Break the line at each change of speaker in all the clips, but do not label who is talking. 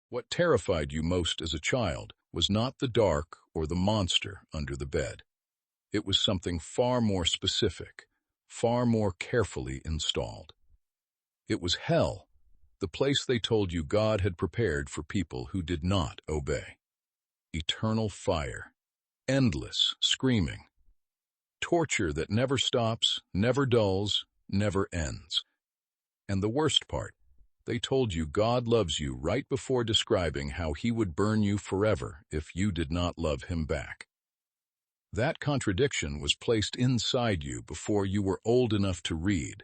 What terrified you most as a child was not the dark or the monster under the bed. It was something far more specific, far more carefully installed. It was hell, the place they told you God had prepared for people who did not obey. Eternal fire, endless screaming, torture that never stops, never dulls, never ends. And the worst part, they told you God loves you right before describing how he would burn you forever if you did not love him back. That contradiction was placed inside you before you were old enough to read,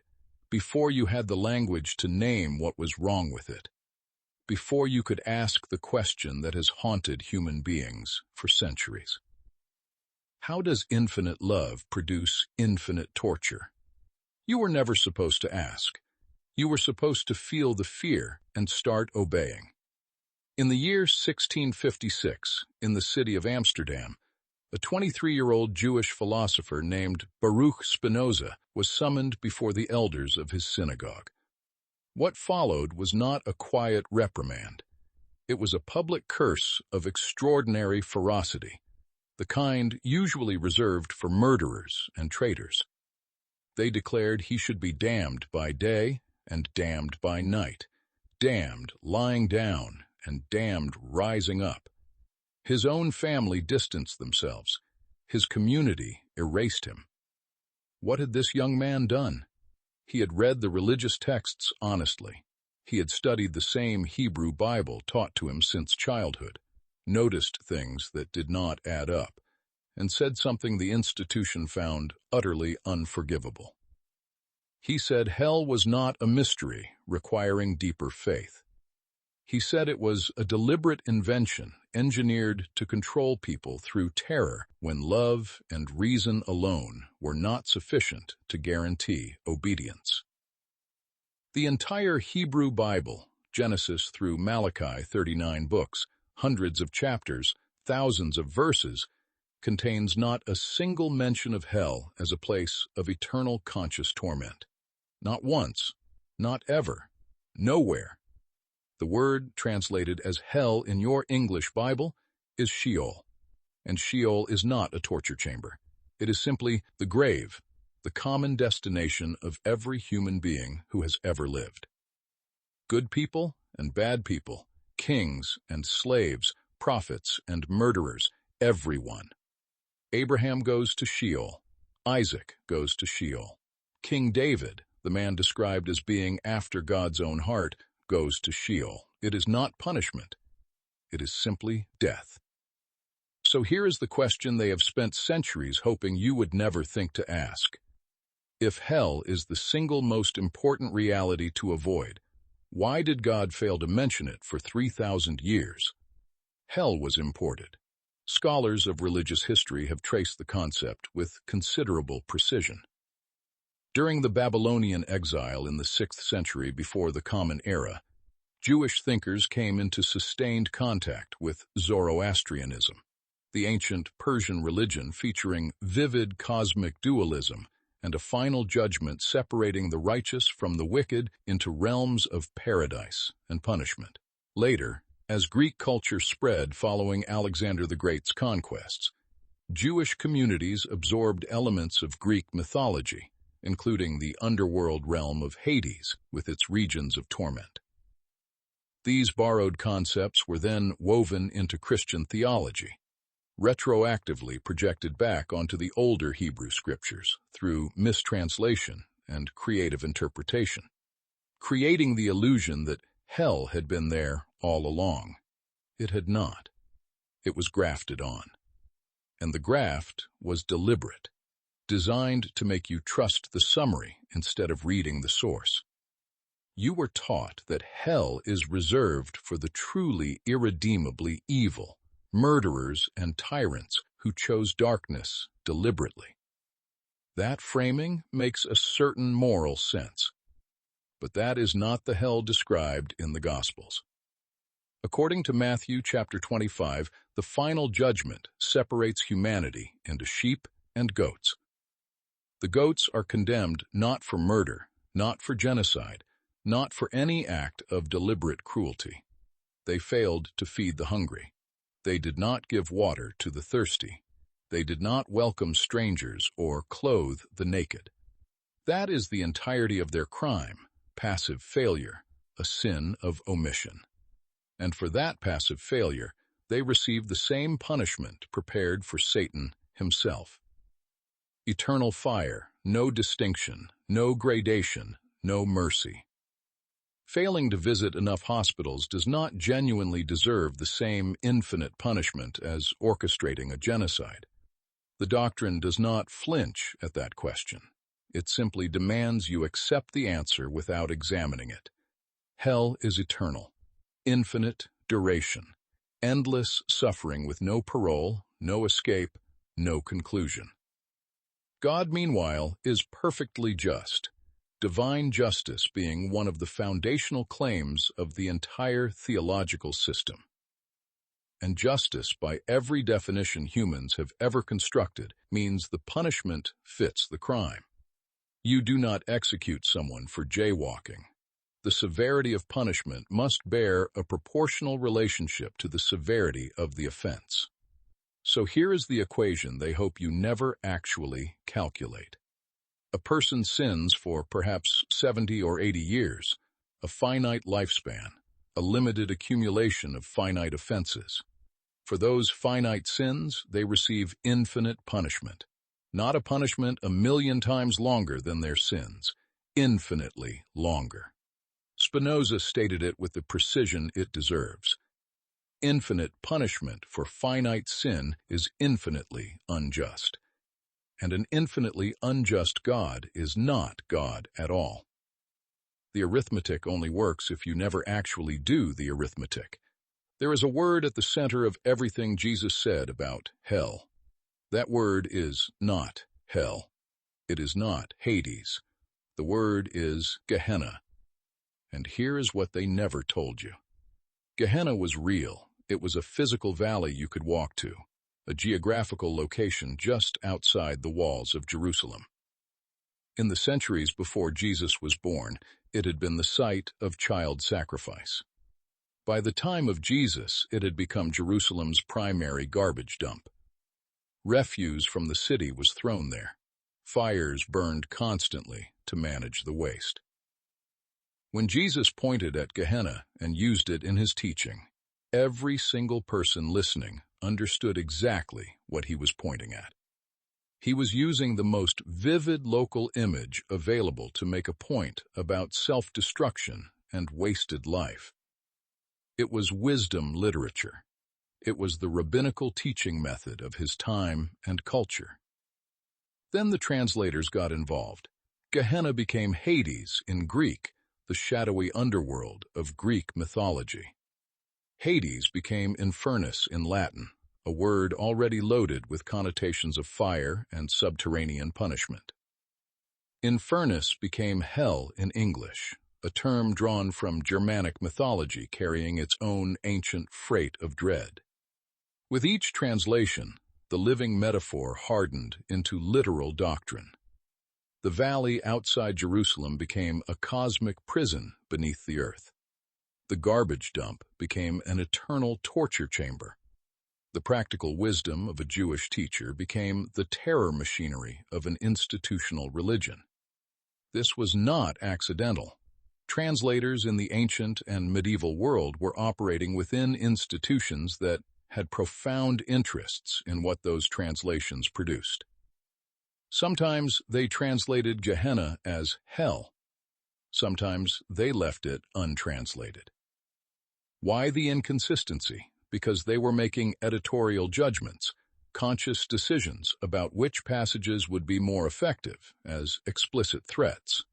before you had the language to name what was wrong with it, before you could ask the question that has haunted human beings for centuries. How does infinite love produce infinite torture? You were never supposed to ask. You were supposed to feel the fear and start obeying. In the year 1656, in the city of Amsterdam, a 23-year-old Jewish philosopher named Baruch Spinoza was summoned before the elders of his synagogue. What followed was not a quiet reprimand. It was a public curse of extraordinary ferocity, the kind usually reserved for murderers and traitors. They declared he should be damned by day and damned by night, damned lying down and damned rising up. His own family distanced themselves. His community erased him. What had this young man done? He had read the religious texts honestly. He had studied the same Hebrew Bible taught to him since childhood, noticed things that did not add up, and said something the institution found utterly unforgivable. He said hell was not a mystery requiring deeper faith. He said it was a deliberate invention engineered to control people through terror when love and reason alone were not sufficient to guarantee obedience. The entire Hebrew Bible, Genesis through Malachi, 39 books, hundreds of chapters, thousands of verses, contains not a single mention of hell as a place of eternal conscious torment. Not once, not ever, nowhere. The word translated as hell in your English Bible is Sheol, and Sheol is not a torture chamber. It is simply the grave, the common destination of every human being who has ever lived. Good people and bad people, kings and slaves, prophets and murderers, everyone. Abraham goes to Sheol. Isaac goes to Sheol. King David, the man described as being after God's own heart, goes to Sheol. It is not punishment. It is simply death. So here is the question they have spent centuries hoping you would never think to ask. If hell is the single most important reality to avoid, why did God fail to mention it for 3,000 years? Hell was imported. Scholars of religious history have traced the concept with considerable precision. During the Babylonian exile in the 6th century before the Common Era, Jewish thinkers came into sustained contact with Zoroastrianism, the ancient Persian religion featuring vivid cosmic dualism and a final judgment separating the righteous from the wicked into realms of paradise and punishment. Later, as Greek culture spread following Alexander the Great's conquests, Jewish communities absorbed elements of Greek mythology, including the underworld realm of Hades with its regions of torment. These borrowed concepts were then woven into Christian theology, retroactively projected back onto the older Hebrew scriptures through mistranslation and creative interpretation, creating the illusion that hell had been there all along. It had not. It was grafted on. And the graft was deliberate, designed to make you trust the summary instead of reading the source. You were taught that hell is reserved for the truly irredeemably evil, murderers and tyrants who chose darkness deliberately. That framing makes a certain moral sense, but that is not the hell described in the Gospels. According to Matthew chapter 25, the final judgment separates humanity into sheep and goats. The goats are condemned not for murder, not for genocide, not for any act of deliberate cruelty. They failed to feed the hungry. They did not give water to the thirsty. They did not welcome strangers or clothe the naked. That is the entirety of their crime, passive failure, a sin of omission. And for that passive failure, they received the same punishment prepared for Satan himself. Eternal fire, no distinction, no gradation, no mercy. Failing to visit enough hospitals does not genuinely deserve the same infinite punishment as orchestrating a genocide. The doctrine does not flinch at that question. It simply demands you accept the answer without examining it. Hell is eternal, infinite duration, endless suffering with no parole, no escape, no conclusion. God, meanwhile, is perfectly just, divine justice being one of the foundational claims of the entire theological system. And justice, by every definition humans have ever constructed, means the punishment fits the crime. You do not execute someone for jaywalking. The severity of punishment must bear a proportional relationship to the severity of the offense. So here is the equation they hope you never actually calculate. A person sins for perhaps 70 or 80 years, a finite lifespan, a limited accumulation of finite offenses. For those finite sins, they receive infinite punishment. Not a punishment 1,000,000 times longer than their sins, infinitely longer. Spinoza stated it with the precision it deserves. Infinite punishment for finite sin is infinitely unjust. And an infinitely unjust God is not God at all. The arithmetic only works if you never actually do the arithmetic. There is a word at the center of everything Jesus said about hell. That word is not hell. It is not Hades. The word is Gehenna. And here is what they never told you. Gehenna was real. It was a physical valley you could walk to, a geographical location just outside the walls of Jerusalem. In the centuries before Jesus was born, it had been the site of child sacrifice. By the time of Jesus, it had become Jerusalem's primary garbage dump. Refuse from the city was thrown there. Fires burned constantly to manage the waste. When Jesus pointed at Gehenna and used it in his teaching, every single person listening understood exactly what he was pointing at. He was using the most vivid local image available to make a point about self-destruction and wasted life. It was wisdom literature. It was the rabbinical teaching method of his time and culture. Then the translators got involved. Gehenna became Hades in Greek, the shadowy underworld of Greek mythology. Hades became Infernus in Latin, a word already loaded with connotations of fire and subterranean punishment. Infernus became hell in English, a term drawn from Germanic mythology carrying its own ancient freight of dread. With each translation, the living metaphor hardened into literal doctrine. The valley outside Jerusalem became a cosmic prison beneath the earth. The garbage dump became an eternal torture chamber. The practical wisdom of a Jewish teacher became the terror machinery of an institutional religion. This was not accidental. Translators in the ancient and medieval world were operating within institutions that had profound interests in what those translations produced. Sometimes they translated Gehenna as hell. Sometimes they left it untranslated. Why the inconsistency? Because they were making editorial judgments, conscious decisions about which passages would be more effective as explicit threats.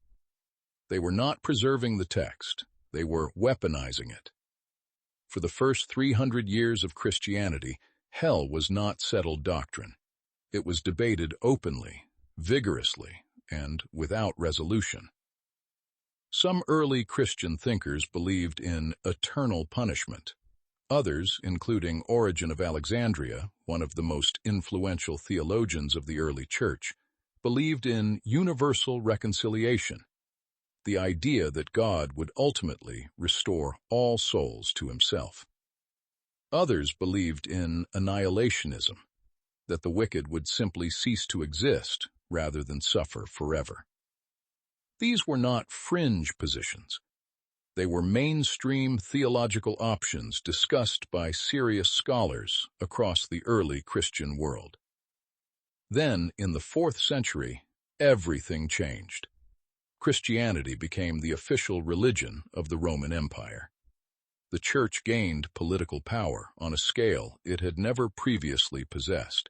They were not preserving the text, they were weaponizing it. For the first 300 years of Christianity, hell was not settled doctrine. It was debated openly, vigorously, and without resolution. Some early Christian thinkers believed in eternal punishment. Others, including Origen of Alexandria, one of the most influential theologians of the early church, believed in universal reconciliation. the idea that God would ultimately restore all souls to himself. Others believed in annihilationism, that the wicked would simply cease to exist rather than suffer forever. These were not fringe positions. They were mainstream theological options discussed by serious scholars across the early Christian world. Then, in the 4th century, everything changed. Christianity became the official religion of the Roman Empire. The Church gained political power on a scale it had never previously possessed.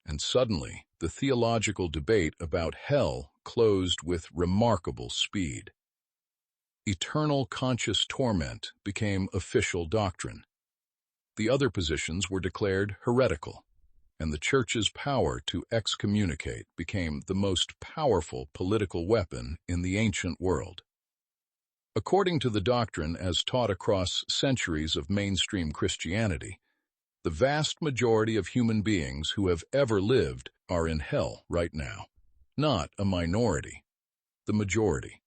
And suddenly, the theological debate about hell closed with remarkable speed. Eternal conscious torment became official doctrine. The other positions were declared heretical, and the Church's power to excommunicate became the most powerful political weapon in the ancient world. According to the doctrine as taught across centuries of mainstream Christianity, the vast majority of human beings who have ever lived are in hell right now. Not a minority, the majority.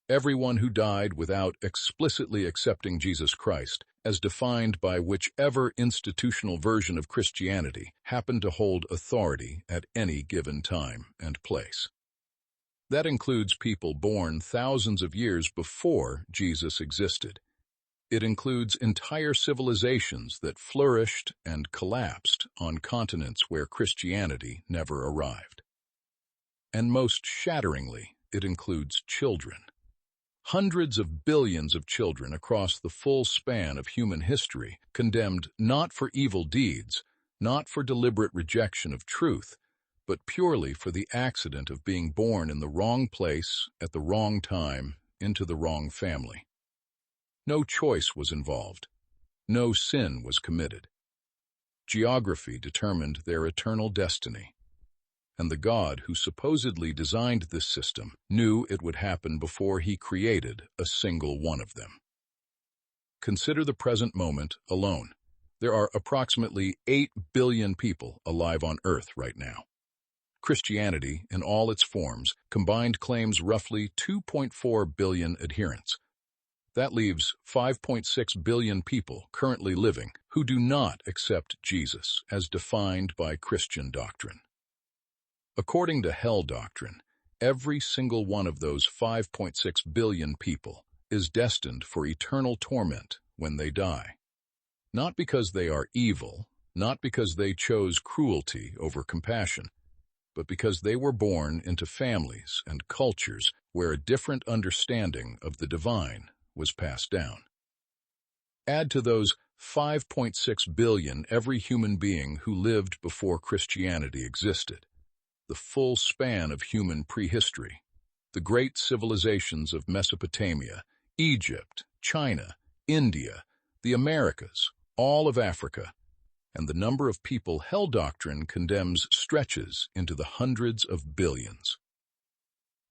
Everyone who died without explicitly accepting Jesus Christ, as defined by whichever institutional version of Christianity happened to hold authority at any given time and place. That includes people born thousands of years before Jesus existed. It includes entire civilizations that flourished and collapsed on continents where Christianity never arrived. And most shatteringly, it includes children. Hundreds of billions of children across the full span of human history, condemned not for evil deeds, not for deliberate rejection of truth, but purely for the accident of being born in the wrong place at the wrong time into the wrong family. No choice was involved. No sin was committed. Geography determined their eternal destiny. And the God who supposedly designed this system knew it would happen before he created a single one of them. Consider the present moment alone. There are approximately 8 billion people alive on Earth right now. Christianity, in all its forms, combined claims roughly 2.4 billion adherents. That leaves 5.6 billion people currently living who do not accept Jesus as defined by Christian doctrine. According to hell doctrine, every single one of those 5.6 billion people is destined for eternal torment when they die. Not because they are evil, not because they chose cruelty over compassion, but because they were born into families and cultures where a different understanding of the divine was passed down. Add to those 5.6 billion every human being who lived before Christianity existed, the full span of human prehistory, the great civilizations of Mesopotamia, Egypt, China, India, the Americas, all of Africa, and the number of people hell doctrine condemns stretches into the hundreds of billions.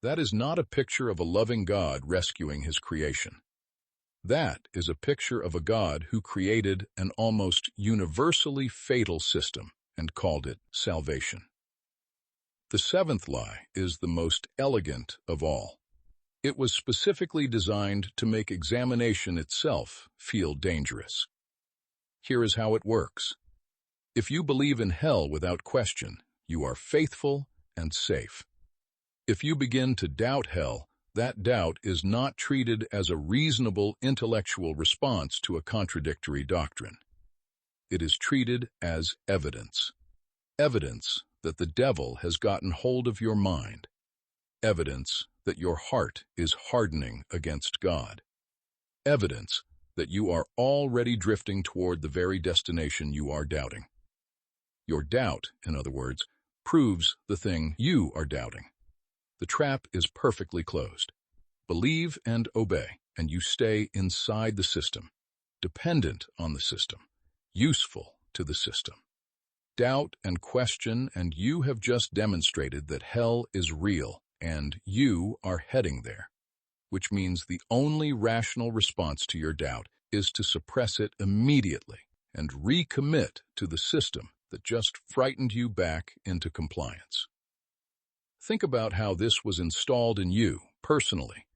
That is not a picture of a loving God rescuing his creation. That is a picture of a God who created an almost universally fatal system and called it salvation. The 7th lie is the most elegant of all. It was specifically designed to make examination itself feel dangerous. Here is how it works. If you believe in hell without question, you are faithful and safe. If you begin to doubt hell, that doubt is not treated as a reasonable intellectual response to a contradictory doctrine. It is treated as evidence. Evidence that the devil has gotten hold of your mind. Evidence that your heart is hardening against God. Evidence that you are already drifting toward the very destination you are doubting. Your doubt, in other words, proves the thing you are doubting. The trap is perfectly closed. Believe and obey, and you stay inside the system, dependent on the system, useful to the system. Doubt and question, and you have just demonstrated that hell is real, and you are heading there, which means the only rational response to your doubt is to suppress it immediately and recommit to the system that just frightened you back into compliance. Think about how this was installed in you, personally,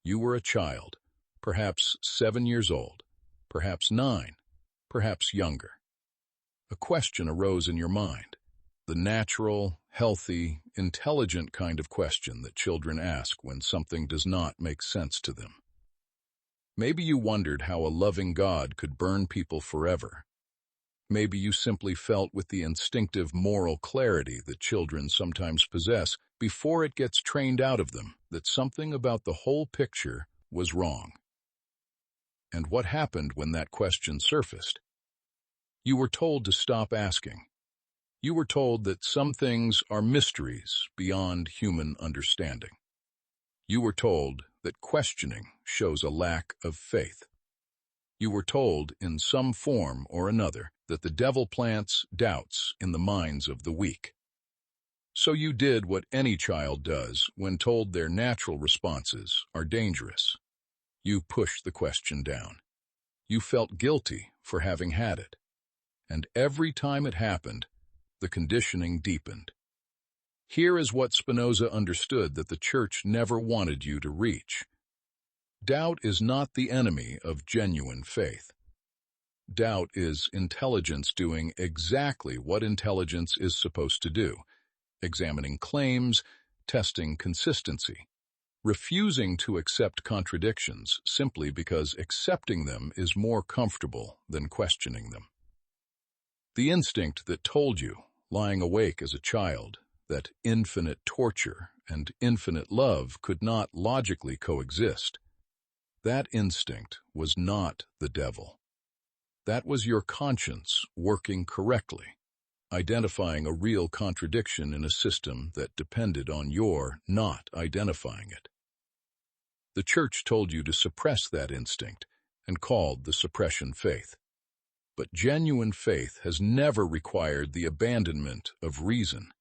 You were a child, perhaps 7 years old, perhaps 9, perhaps younger. A question arose in your mind, the natural, healthy, intelligent kind of question that children ask when something does not make sense to them. Maybe you wondered how a loving God could burn people forever. Maybe you simply felt with the instinctive moral clarity that children sometimes possess before it gets trained out of them that something about the whole picture was wrong. And what happened when that question surfaced? You were told to stop asking. You were told that some things are mysteries beyond human understanding. You were told that questioning shows a lack of faith. You were told, in some form or another, that the devil plants doubts in the minds of the weak. So you did what any child does when told their natural responses are dangerous. You pushed the question down. You felt guilty for having had it. And every time it happened, the conditioning deepened. Here is what Spinoza understood that the church never wanted you to reach. Doubt is not the enemy of genuine faith. Doubt is intelligence doing exactly what intelligence is supposed to do, examining claims, testing consistency, refusing to accept contradictions simply because accepting them is more comfortable than questioning them. The instinct that told you, lying awake as a child, that infinite torture and infinite love could not logically coexist, that instinct was not the devil. That was your conscience working correctly, identifying a real contradiction in a system that depended on your not identifying it. The church told you to suppress that instinct and called the suppression faith. But genuine faith has never required the abandonment of reason.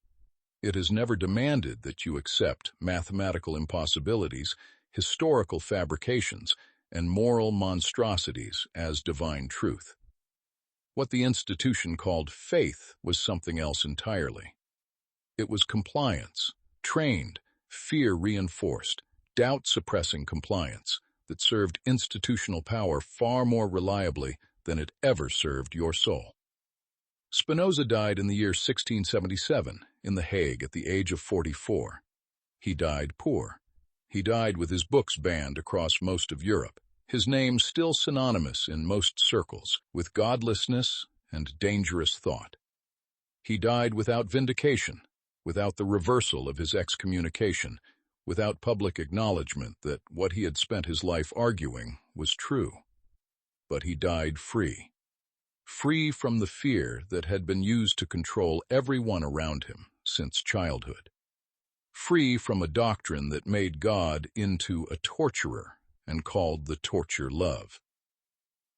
It has never demanded that you accept mathematical impossibilities, historical fabrications, and moral monstrosities as divine truth. What the institution called faith was something else entirely. It was compliance, trained, fear-reinforced, doubt-suppressing compliance that served institutional power far more reliably than it ever served your soul. Spinoza died in the year 1677 in The Hague at the age of 44. He died poor. He died with his books banned across most of Europe, his name still synonymous in most circles with godlessness and dangerous thought. He died without vindication, without the reversal of his excommunication, without public acknowledgement that what he had spent his life arguing was true. But he died free. Free from the fear that had been used to control everyone around him since childhood. Free from a doctrine that made God into a torturer and called the torture love.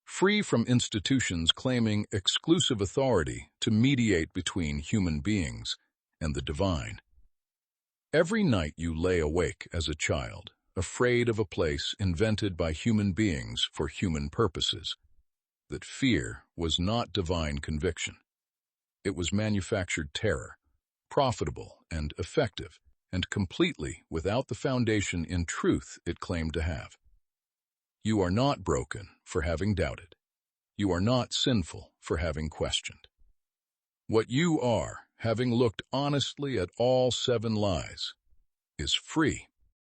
Free from institutions claiming exclusive authority to mediate between human beings and the divine. Every night you lay awake as a child, afraid of a place invented by human beings for human purposes. That fear was not divine conviction. It was manufactured terror, profitable and effective, and completely without the foundation in truth it claimed to have. You are not broken for having doubted. You are not sinful for having questioned. What you are, having looked honestly at all 7 lies, is free.